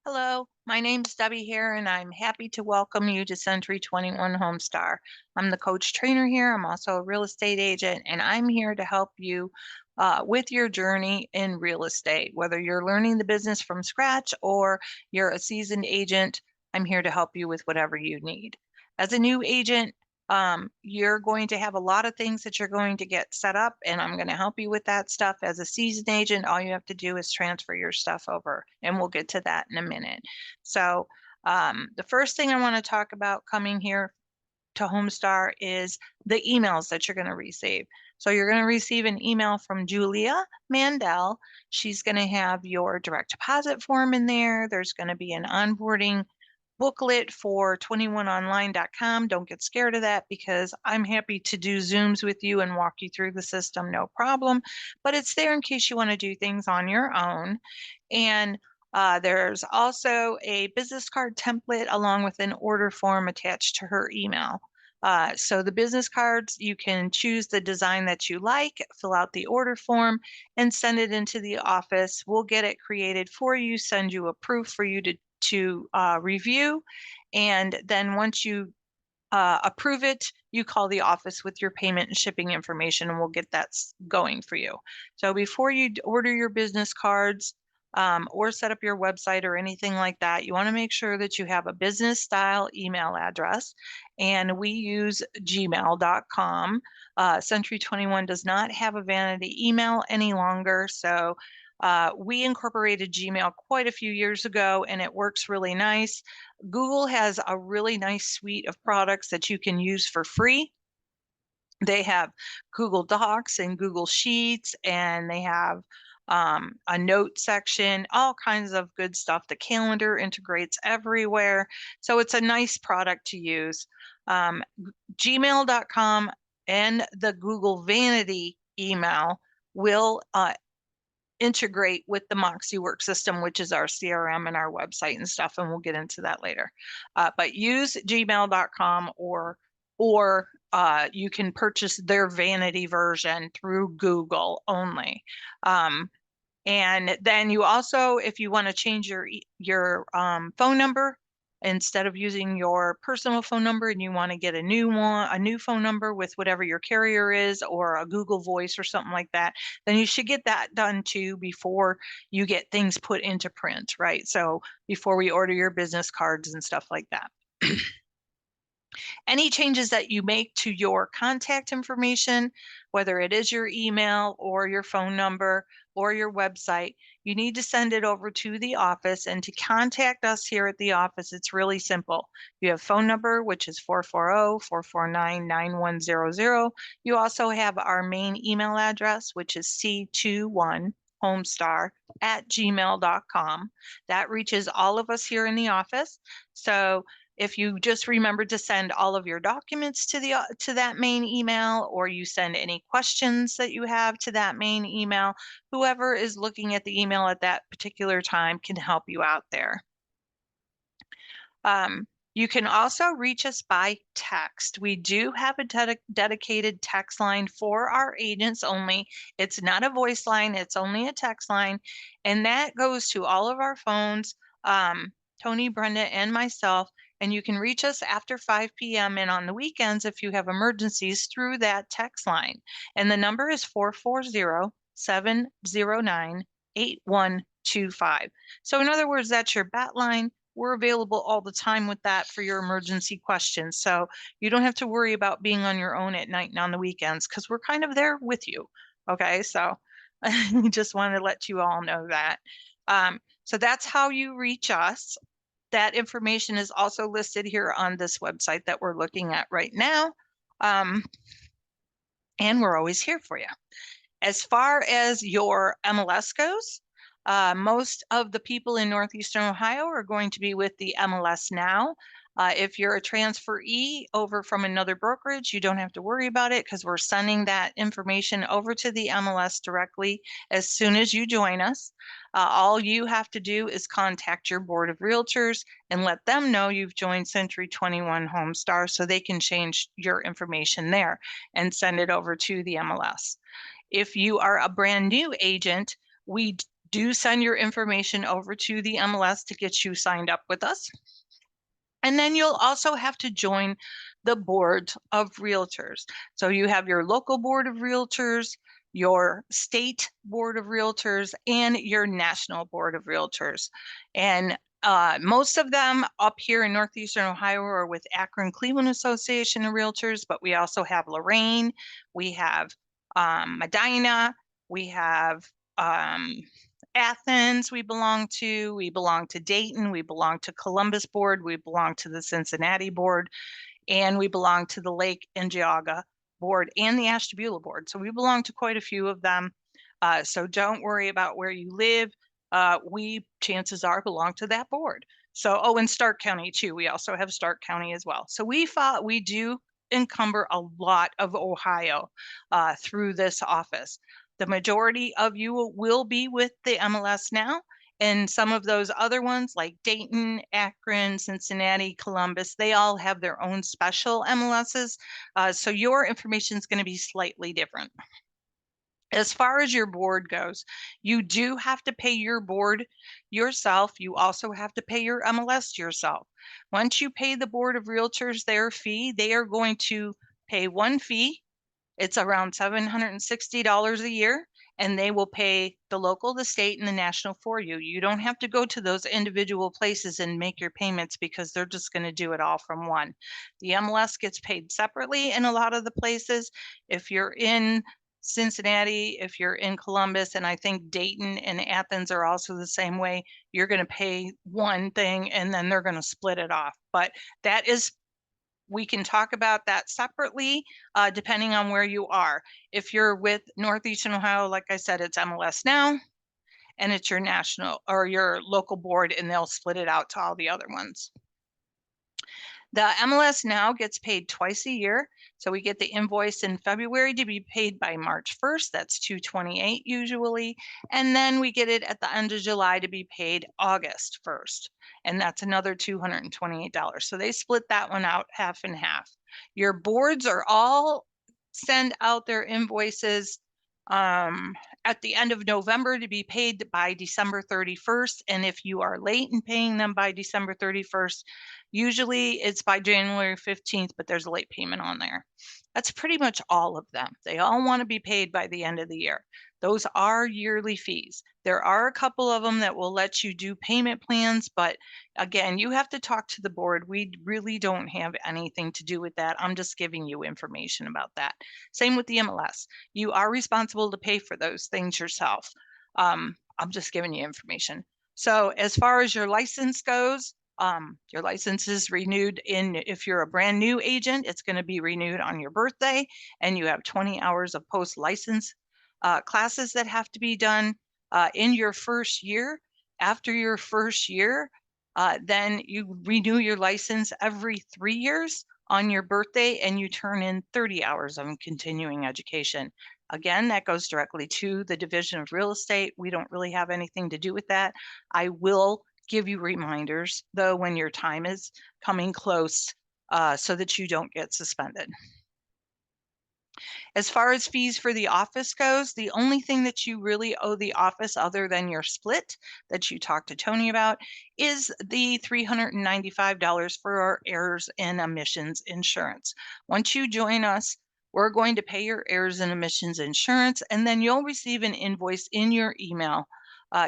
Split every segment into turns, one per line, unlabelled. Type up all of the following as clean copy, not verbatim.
Hello, my name's Debbie here, and I'm happy to welcome you to Century 21 HomeStar. I'm the coach trainer here. I'm also a real estate agent, and I'm here to help you with your journey in real estate. Whether you're learning the business from scratch or you're a seasoned agent, I'm here to help you with whatever you need. As a new agent, you're going to have a lot of things that you're going to get set up, and I'm going to help you with that stuff. As a seasoned agent, all you have to do is transfer your stuff over, and we'll get to that in a minute. So, the first thing I want to talk about coming here to HomeStar is the emails that you're going to receive. So you're going to receive an email from Julia Mandel. She's going to have your direct deposit form in there. There's going to be an onboarding booklet for 21online.com. Don't get scared of that because I'm happy to do Zooms with you and walk you through the system, no problem. But it's there in case you want to do things on your own. And there's also a business card template along with an order form attached to her email. So the business cards, you can choose the design that you like, fill out the order form, and send it into the office. We'll get it created for you, send you a proof for you to review. And then once you approve it, you call the office with your payment and shipping information, and we'll get that going for you. So before you order your business cards or set up your website or anything like that, you want to make sure that you have a business style email address. And we use gmail.com. Century 21 does not have a vanity email any longer. So we incorporated Gmail quite a few years ago, and it works really nice. Google has a really nice suite of products that you can use for free. They have Google Docs and Google Sheets, and they have a note section, all kinds of good stuff. The calendar integrates everywhere. So it's a nice product to use. Gmail.com and the Google Vanity email will integrate with the Moxie Work system, which is our CRM and our website and stuff, and we'll get into that later. But use gmail.com or you can purchase their vanity version through Google only. And then you also, if you want to change your phone number, instead of using your personal phone number and you want to get a new phone number with whatever your carrier is or a Google Voice or something like that, then you should get that done too before you get things put into print, right? So before we order your business cards and stuff like that. Any changes that you make to your contact information, whether it is your email or your phone number or your website, you need to send it over to the office. And to contact us here at the office, it's really simple. You have phone number, which is 440-449-9100. You also have our main email address, which is c21homestar@gmail.com. That reaches all of us here in the office. So if you just remember to send all of your documents to that main email, or you send any questions that you have to that main email, whoever is looking at the email at that particular time can help you out there. You can also reach us by text. We do have a dedicated text line for our agents only. It's not a voice line, it's only a text line. And that goes to all of our phones, Tony, Brenda, and myself. And you can reach us after 5 p.m. and on the weekends if you have emergencies through that text line. And the number is 440-709-8125. So in other words, that's your bat line. We're available all the time with that for your emergency questions. So you don't have to worry about being on your own at night and on the weekends because we're kind of there with you. Okay, so I just wanted to let you all know that. So that's how you reach us. That information is also listed here on this website that we're looking at right now. And we're always here for you. As far as your MLS goes, most of the people in Northeastern Ohio are going to be with the MLS Now. If you're a transferee over from another brokerage, you don't have to worry about it because we're sending that information over to the MLS directly as soon as you join us. All you have to do is contact your board of realtors and let them know you've joined Century 21 HomeStar so they can change your information there and send it over to the MLS. If you are a brand new agent, we do send your information over to the MLS to get you signed up with us. And then you'll also have to join the board of realtors. So you have your local board of realtors, your state board of realtors, and your national board of realtors. And most of them up here in Northeastern Ohio are with Akron Cleveland Association of Realtors, but we also have Lorraine, we have Medina, we have Athens we belong to Dayton, we belong to Columbus board, we belong to the Cincinnati board, and we belong to the Lake and Geauga board and the Ashtabula board. So we belong to quite a few of them. So don't worry about where you live. We, chances are, belong to that board. So, oh, and Stark County too. We also have Stark County as well. So we do encumber a lot of Ohio through this office. The majority of you will be with the MLS now, and some of those other ones like Dayton, Akron, Cincinnati, Columbus, they all have their own special MLSs. So your information is going to be slightly different. As far as your board goes, you do have to pay your board yourself. You also have to pay your MLS yourself. Once you pay the Board of Realtors their fee, they are going to pay one fee. It's around $760 a year, and they will pay the local, the state, and the national for you. You don't have to go to those individual places and make your payments because they're just going to do it all from one. The MLS gets paid separately in a lot of the places. If you're in Cincinnati, if you're in Columbus, and I think Dayton and Athens are also the same way, you're going to pay one thing and then they're going to split it off. But that is, we can talk about that separately, depending on where you are. If you're with Northeastern Ohio, like I said, it's MLS Now, and it's your national or your local board, and they'll split it out to all the other ones. The MLS Now gets paid twice a year. So we get the invoice in February to be paid by March 1st. That's $228 usually. And then we get it at the end of July to be paid August 1st. And that's another $228. So they split that one out half and half. Your boards are all send out their invoices at the end of November to be paid by December 31st. And if you are late in paying them by December 31st, usually it's by January 15th, but there's a late payment on there. That's pretty much all of them. They all want to be paid by the end of the year. Those are yearly fees. There are a couple of them that will let you do payment plans, but again, you have to talk to the board. We really don't have anything to do with that. I'm just giving you information about that. Same with the MLS. You are responsible to pay for those things yourself. I'm just giving you information. So as far as your license goes, your license is renewed if you're a brand new agent, it's going to be renewed on your birthday, and you have 20 hours of post-license classes that have to be done in your first year. After your first year, then you renew your license every 3 years on your birthday, and you turn in 30 hours of continuing education. Again, that goes directly to the Division of Real Estate. We don't really have anything to do with that. I will give you reminders, though, when your time is coming close so that you don't get suspended. As far as fees for the office goes, the only thing that you really owe the office other than your split that you talked to Tony about is the $395 for our errors and omissions insurance. Once you join us, we're going to pay your errors and omissions insurance, and then you'll receive an invoice in your email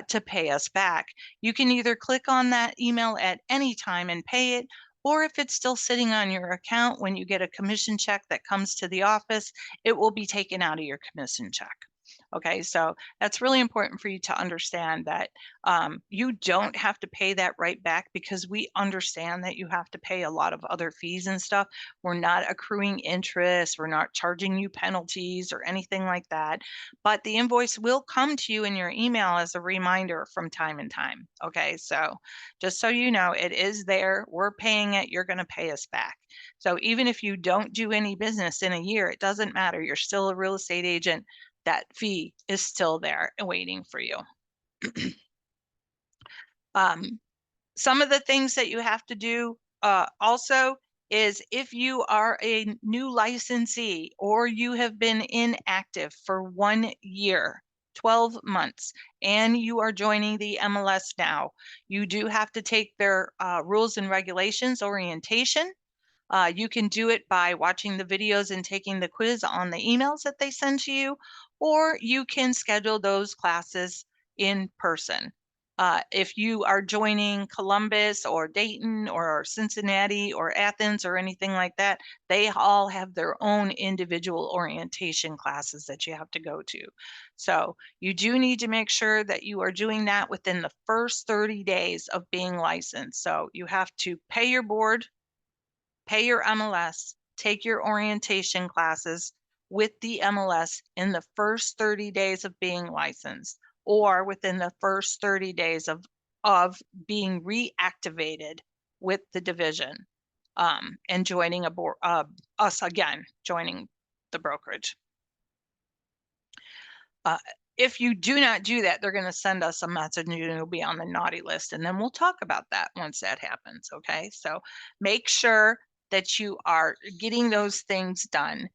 to pay us back. You can either click on that email at any time and pay it, or if it's still sitting on your account when you get a commission check that comes to the office, it will be taken out of your commission check. Okay, so that's really important for you to understand that you don't have to pay that right back because we understand that you have to pay a lot of other fees and stuff. We're not accruing interest. We're not charging you penalties or anything like that. But the invoice will come to you in your email as a reminder from time to time. Okay, so just so you know, it is there. We're paying it. You're going to pay us back. So even if you don't do any business in a year, it doesn't matter. You're still a real estate agent. That fee is still there and waiting for you. Some of the things that you have to do also is if you are a new licensee or you have been inactive for 1 year, 12 months, and you are joining the MLS now. You do have to take their rules and regulations orientation. You can do it by watching the videos and taking the quiz on the emails that they send to you, or you can schedule those classes in person. If you are joining Columbus or Dayton or Cincinnati or Athens or anything like that, they all have their own individual orientation classes that you have to go to. So you do need to make sure that you are doing that within the first 30 days of being licensed. So you have to pay your board, pay your MLS, take your orientation classes with the MLS in the first 30 days of being licensed, or within the first 30 days of being reactivated with the division, and joining us again, joining the brokerage. If you do not do that, they're going to send us a message and you'll be on the naughty list. And then we'll talk about that once that happens. Okay. So make sure that you are getting those things done.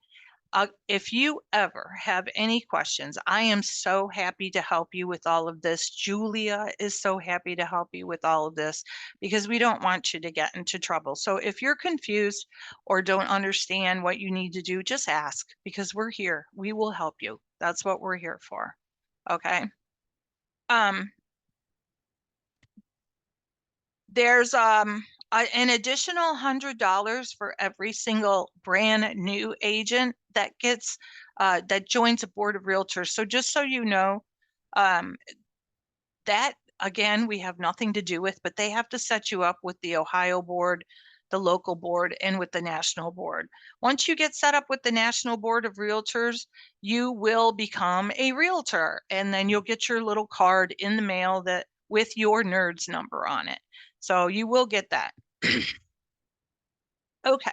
If you ever have any questions, I am so happy to help you with all of this. Julia is so happy to help you with all of this because we don't want you to get into trouble. So if you're confused or don't understand what you need to do, just ask because we're here. We will help you. That's what we're here for. Okay. There's an additional $100 for every single brand new agent that gets that joins a board of realtors. So just so you know, that again we have nothing to do with, but they have to set you up with the Ohio board, the local board, and with the national board. Once you get set up with the National Board of Realtors, you will become a realtor, and then you'll get your little card in the mail that with your NERDS number on it. So you will get that. Okay,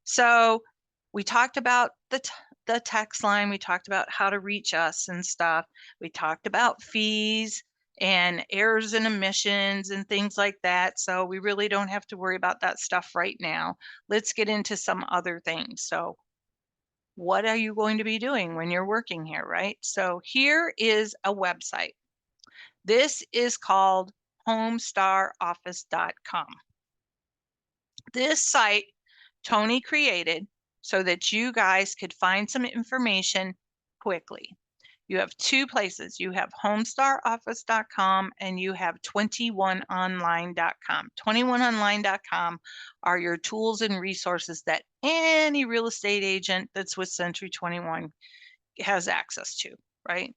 so we talked about the text line. We talked about how to reach us and stuff. We talked about fees and errors and omissions and things like that. So we really don't have to worry about that stuff right now. Let's get into some other things. So what are you going to be doing when you're working here, right? So here is a website. This is called HomeStarOffice.com. This site Tony created so that you guys could find some information quickly. You have two places. You have HomeStarOffice.com and you have 21online.com. 21online.com are your tools and resources that any real estate agent that's with Century 21 has access to, right?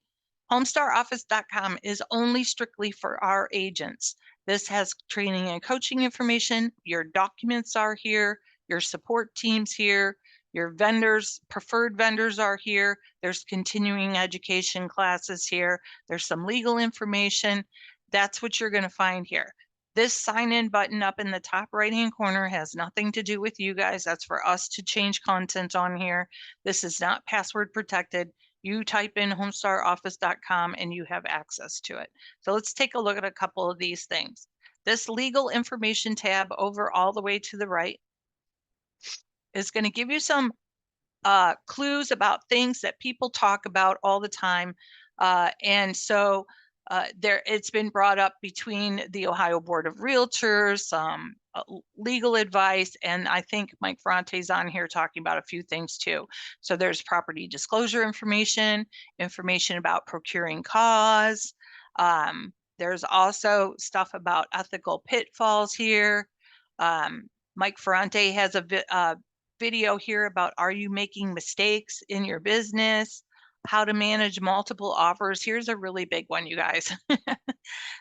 HomeStarOffice.com is only strictly for our agents. This has training and coaching information. Your documents are here. Your support team's here. Your vendors, preferred vendors are here. There's continuing education classes here. There's some legal information. That's what you're going to find here. This sign in button up in the top right hand corner has nothing to do with you guys. That's for us to change content on here. This is not password protected. You type in homestaroffice.com and you have access to it. So let's take a look at a couple of these things. This legal information tab over all the way to the right is going to give you some clues about things that people talk about all the time. And so it's been brought up between the Ohio Board of Realtors, some legal advice, and I think Mike Ferrante's on here talking about a few things too. So there's property disclosure information about procuring cause. There's also stuff about ethical pitfalls here. Mike Ferrante has a video here about are you making mistakes in your business, how to manage multiple offers. Here's a really big one, you guys.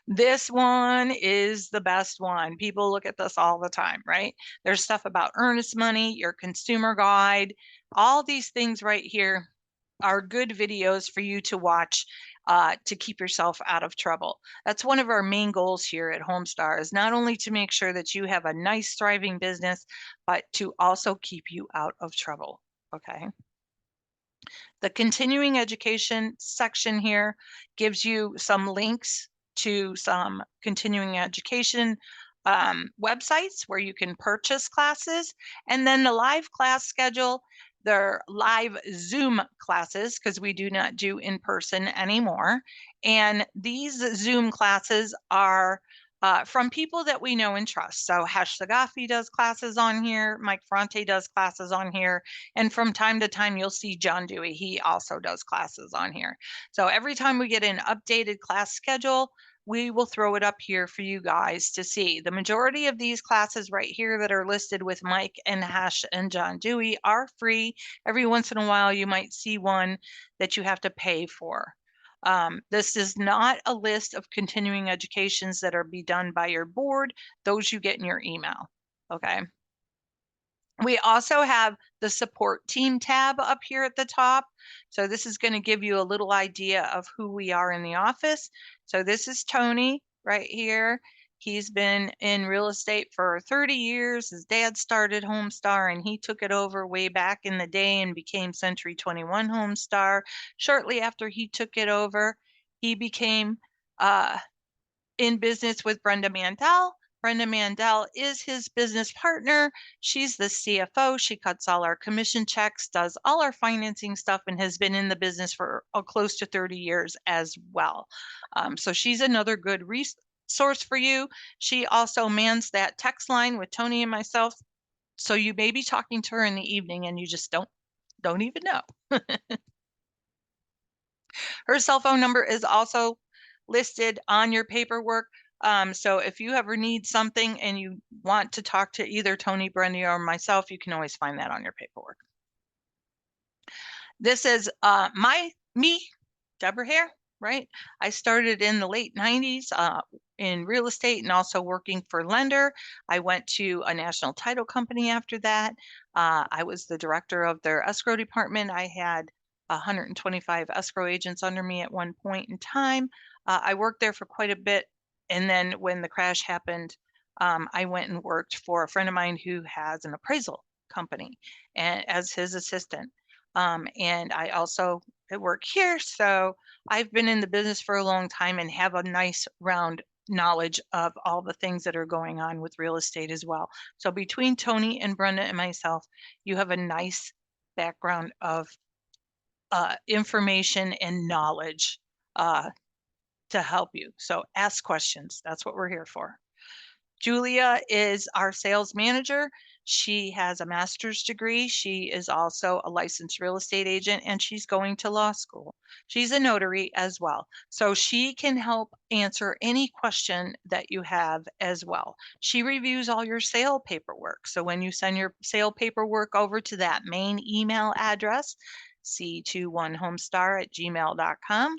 This one is the best one. People look at this all the time, right? There's stuff about earnest money, your consumer guide, all these things right here are good videos for you to watch to keep yourself out of trouble. That's one of our main goals here at HomeStar, is not only to make sure that you have a nice, thriving business, but to also keep you out of trouble, okay? The continuing education section here gives you some links to some continuing education websites where you can purchase classes. And then the live class schedule They're live Zoom classes because we do not do in person anymore. And these Zoom classes are from people that we know and trust. So Hesh Sagafi does classes on here, Mike Fronte does classes on here, and from time to time you'll see John Dewey. He also does classes on here. So every time we get an updated class schedule, we will throw it up here for you guys to see. The majority of these classes right here that are listed with Mike and Hesh and John Dewey are free. Every once in a while, you might see one that you have to pay for. This is not a list of continuing educations that are be done by your board. Those you get in your email, okay? We also have the support team tab up here at the top. So this is going to give you a little idea of who we are in the office. So this is Tony right here. He's been in real estate for 30 years. His dad started HomeStar and he took it over way back in the day and became Century 21 HomeStar. Shortly after he took it over, he became in business with Brenda Mandel. Brenda Mandel is his business partner. She's the CFO. She cuts all our commission checks, does all our financing stuff, and has been in the business for close to 30 years as well. So she's another good resource for you. She also mans that text line with Tony and myself. So you may be talking to her in the evening and you just don't even know. Her cell phone number is also listed on your paperwork. So if you ever need something and you want to talk to either Tony, Brenda, or myself, you can always find that on your paperwork. This is me, Deborah Hare, right? I started in the late 90s in real estate and also working for lender. I went to a national title company after that. I was the director of their escrow department. I had 125 escrow agents under me at one point in time. I worked there for quite a bit. And then when the crash happened, I went and worked for a friend of mine who has an appraisal company and as his assistant. And I also work here. So I've been in the business for a long time and have a nice round knowledge of all the things that are going on with real estate as well. So between Tony and Brenda and myself, you have a nice background of information and knowledge to help you. So ask questions. That's what we're here for. Julia is our sales manager. She has a master's degree. She is also a licensed real estate agent and she's going to law school. She's a notary as well. So she can help answer any question that you have as well. She reviews all your sale paperwork. So when you send your sale paperwork over to that main email address, c21homestar@gmail.com,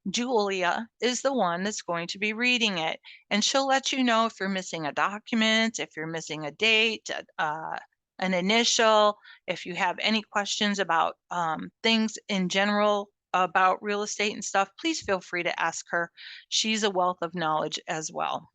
Julia is the one that's going to be reading it, and she'll let you know if you're missing a document, if you're missing a date, an initial, if you have any questions about things in general about real estate and stuff, please feel free to ask her. She's a wealth of knowledge as well.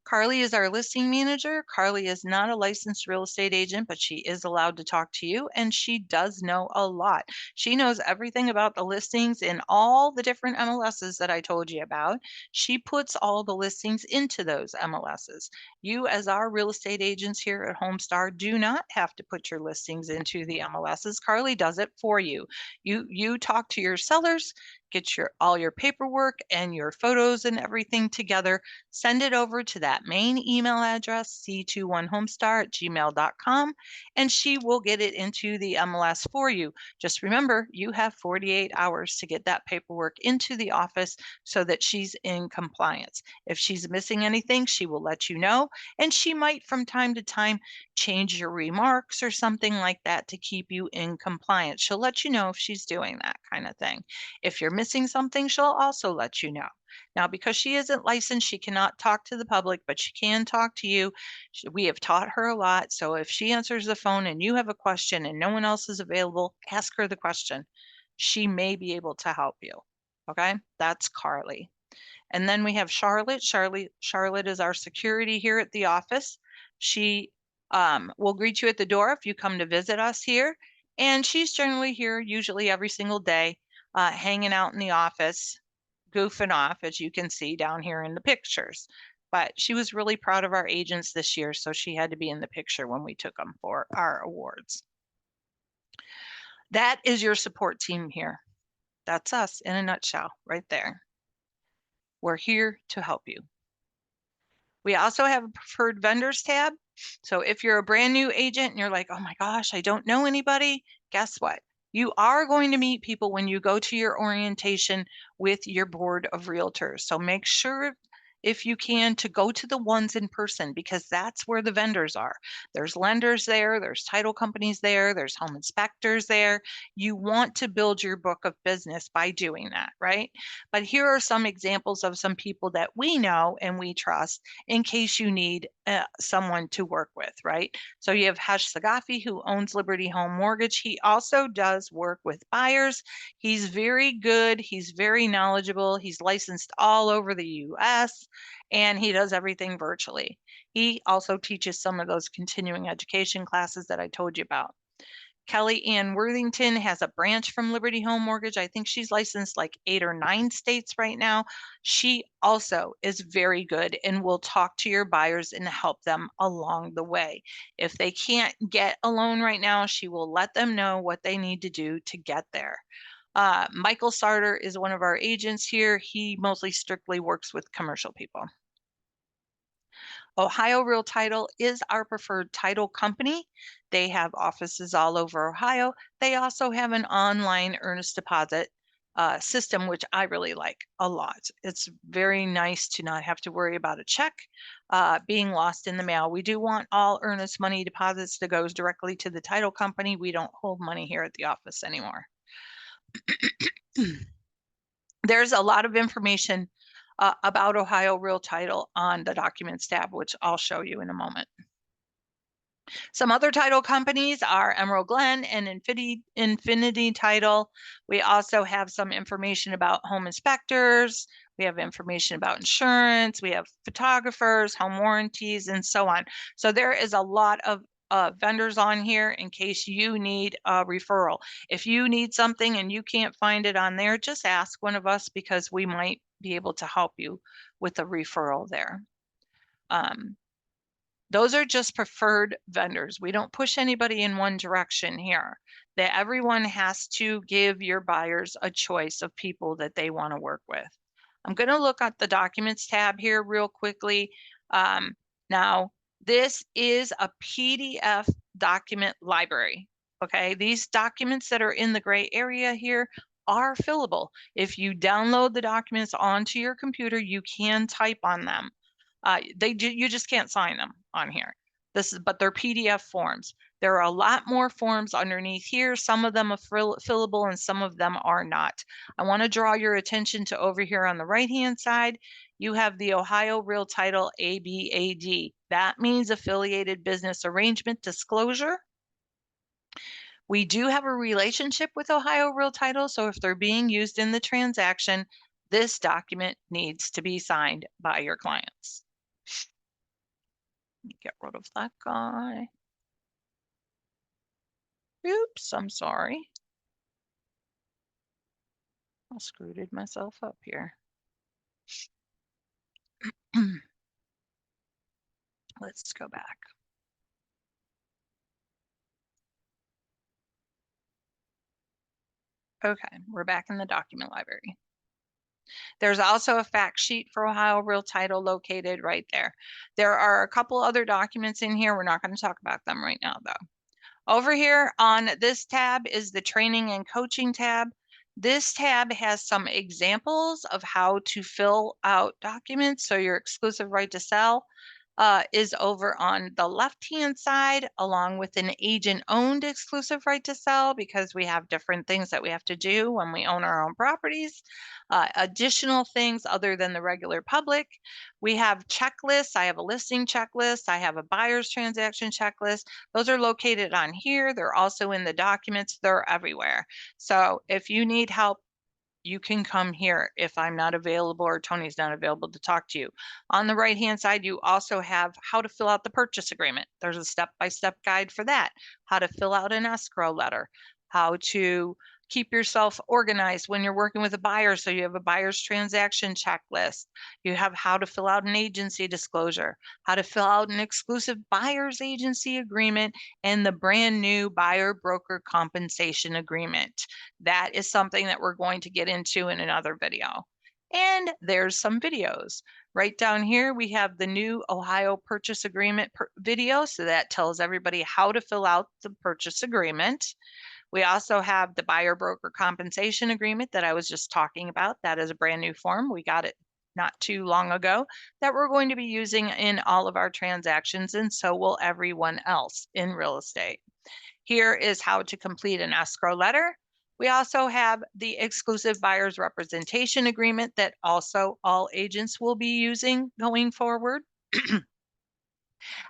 Carly is our listing manager. Carly is not a licensed real estate agent, but she is allowed to talk to you and she does know a lot. She knows everything about the listings in all the different MLSs that I told you about. She puts all the listings into those MLSs. You, as our real estate agents here at HomeStar, do not have to put your listings into the MLSs. Carly does it for you. You talk to your sellers, get all your paperwork and your photos and everything together, send it over to that main email address, c21homestar@gmail.com, and she will get it into the MLS for you. Just remember, you have 48 hours to get that paperwork into the office so that she's in compliance. If she's missing anything, she will let you know, and she might from time to time change your remarks or something like that to keep you in compliance. She'll let you know if she's doing that kind of thing. If you're missing something, she'll also let you know. Now, because she isn't licensed, she cannot talk to the public, but she can talk to you. We have taught her a lot. So if she answers the phone and you have a question and no one else is available, ask her the question. She may be able to help you. Okay, that's Carly. And then we have Charlotte. Charlotte is our security here at the office. She will greet you at the door if you come to visit us here. And she's generally here usually every single day, hanging out in the office, goofing off, as you can see down here in the pictures. But she was really proud of our agents this year, so she had to be in the picture when we took them for our awards. That is your support team here. That's us in a nutshell right there. We're here to help you. We also have a preferred vendors tab. So if you're a brand new agent and you're like, oh my gosh, I don't know anybody, guess what? You are going to meet people when you go to your orientation with your board of realtors. So make sure, if you can, to go to the ones in person, because that's where the vendors are. There's lenders there, there's title companies there, there's home inspectors there. You want to build your book of business by doing that, right? But here are some examples of some people that we know and we trust in case you need someone to work with, right? So you have Hesh Sagafi, who owns Liberty Home Mortgage. He also does work with buyers. He's very good. He's very knowledgeable. He's licensed all over the US, and he does everything virtually. He also teaches some of those continuing education classes that I told you about. Kelly Ann Worthington has a branch from Liberty Home Mortgage. I think she's licensed like 8 or 9 states right now. She also is very good and will talk to your buyers and help them along the way. If they can't get a loan right now, she will let them know what they need to do to get there. Michael Sarter is one of our agents here. He mostly strictly works with commercial people. Ohio Real Title is our preferred title company. They have offices all over Ohio. They also have an online earnest deposit system, which I really like a lot. It's very nice to not have to worry about a check being lost in the mail. We do want all earnest money deposits that goes directly to the title company. We don't hold money here at the office anymore. There's a lot of information about Ohio Real Title on the Documents tab, which I'll show you in a moment. Some other title companies are Emerald Glen and Infinity Title. We also have some information about home inspectors. We have information about insurance. We have photographers, home warranties, and so on. So there is a lot of vendors on here in case you need a referral. If you need something and you can't find it on there, just ask one of us, because we might be able to help you with a referral there. Those are just preferred vendors. We don't push anybody in one direction here. That everyone has to give your buyers a choice of people that they want to work with. I'm going to look at the Documents tab here real quickly. Now, this is a PDF document library. Okay, these documents that are in the gray area here are fillable. If you download the documents onto your computer, you can type on them. You just can't sign them on here. But they're PDF forms. There are a lot more forms underneath here. Some of them are fillable and some of them are not. I want to draw your attention to over here on the right-hand side. You have the Ohio Real Title ABAD. That means Affiliated Business Arrangement Disclosure. We do have a relationship with Ohio Real Title, so if they're being used in the transaction, this document needs to be signed by your clients. Get rid of that guy. Oops, I'm sorry. I screwed myself up here. Let's go back. Okay, we're back in the document library. There's also a fact sheet for Ohio Real Title located right there. There are a couple other documents in here. We're not going to talk about them right now, though. Over here on this tab is the Training and Coaching tab. This tab has some examples of how to fill out documents. So your exclusive right to sell is over on the left-hand side, along with an agent-owned exclusive right to sell, because we have different things that we have to do when we own our own properties. Additional things other than the regular public. We have checklists. I have a listing checklist. I have a buyer's transaction checklist. Those are located on here. They're also in the documents. They're everywhere. So if you need help, you can come here if I'm not available or Tony's not available to talk to you. On the right-hand side, you also have how to fill out the purchase agreement. There's a step-by-step guide for that. How to fill out an escrow letter. How to keep yourself organized when you're working with a buyer. So you have a buyer's transaction checklist. You have how to fill out an agency disclosure, how to fill out an exclusive buyer's agency agreement, and the brand new buyer broker compensation agreement. That is something that we're going to get into in another video. And there's some videos. Right down here, we have the new Ohio purchase agreement video. So that tells everybody how to fill out the purchase agreement. We also have the buyer broker compensation agreement that I was just talking about. That is a brand new form. We got it not too long ago that we're going to be using in all of our transactions, and so will everyone else in real estate. Here is how to complete an escrow letter. We also have the exclusive buyer's representation agreement that also all agents will be using going forward.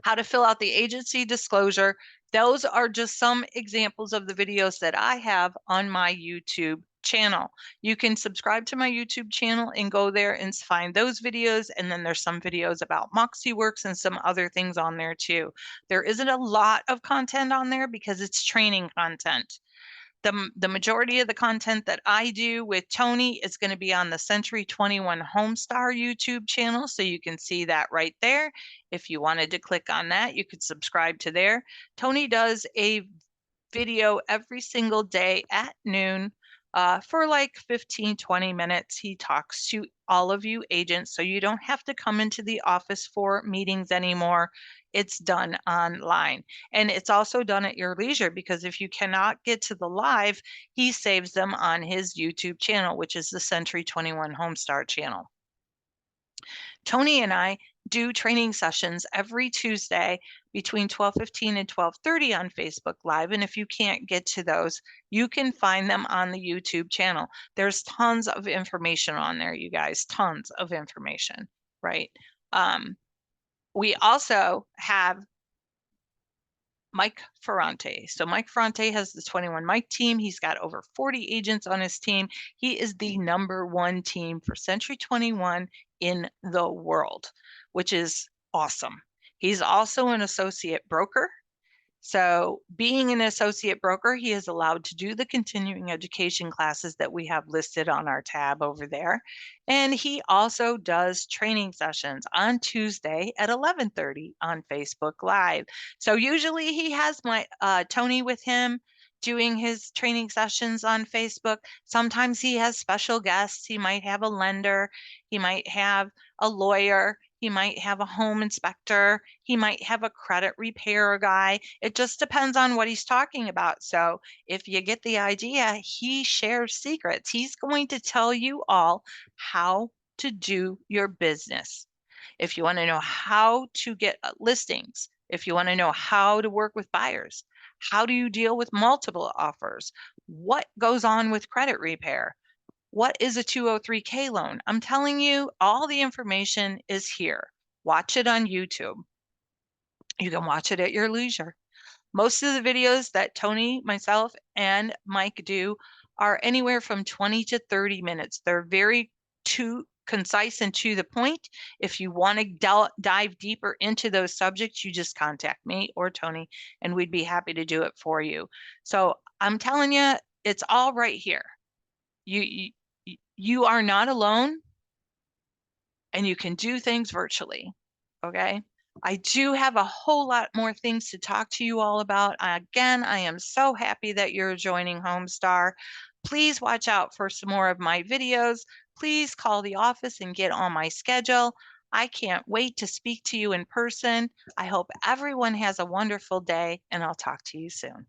How to fill out the agency disclosure. Those are just some examples of the videos that I have on my YouTube channel. You can subscribe to my YouTube channel and go there and find those videos. And then there's some videos about MoxieWorks and some other things on there too. There isn't a lot of content on there because it's training content. The majority of the content that I do with Tony is going to be on the Century 21 HomeStar YouTube channel. So you can see that right there. If you wanted to click on that, you could subscribe to there. Tony does a video every single day at noon for like 15-20 minutes. He talks to all of you agents, so you don't have to come into the office for meetings anymore. It's done online, and it's also done at your leisure, because if you cannot get to the live, he saves them on his YouTube channel, which is the Century 21 HomeStar channel. Tony and I do training sessions every Tuesday between 12:15 and 12:30 on Facebook Live. And if you can't get to those, you can find them on the YouTube channel. There's tons of information on there, you guys, tons of information, right? We also have Mike Ferrante. So Mike Ferrante has the 21 Mike team. He's got over 40 agents on his team. He is the #1 team for Century 21 in the world, which is awesome. He's also an associate broker. So being an associate broker, he is allowed to do the continuing education classes that we have listed on our tab over there. And he also does training sessions on Tuesday at 11:30 on Facebook Live. So usually he has my Tony with him doing his training sessions on Facebook. Sometimes he has special guests. He might have a lender. He might have a lawyer. He might have a home inspector. He might have a credit repair guy. It just depends on what he's talking about. So if you get the idea, he shares secrets. He's going to tell you all how to do your business. If you want to know how to get listings, if you want to know how to work with buyers, how do you deal with multiple offers, what goes on with credit repair, what is a 203K loan? I'm telling you, all the information is here. Watch it on YouTube. You can watch it at your leisure. Most of the videos that Tony, myself, and Mike do are anywhere from 20 to 30 minutes. They're very concise and to the point. If you want to dive deeper into those subjects, you just contact me or Tony, and we'd be happy to do it for you. So I'm telling you, it's all right here. You are not alone, and you can do things virtually, okay? I do have a whole lot more things to talk to you all about. Again, I am so happy that you're joining HomeStar. Please watch out for some more of my videos. Please call the office and get on my schedule. I can't wait to speak to you in person. I hope everyone has a wonderful day, and I'll talk to you soon.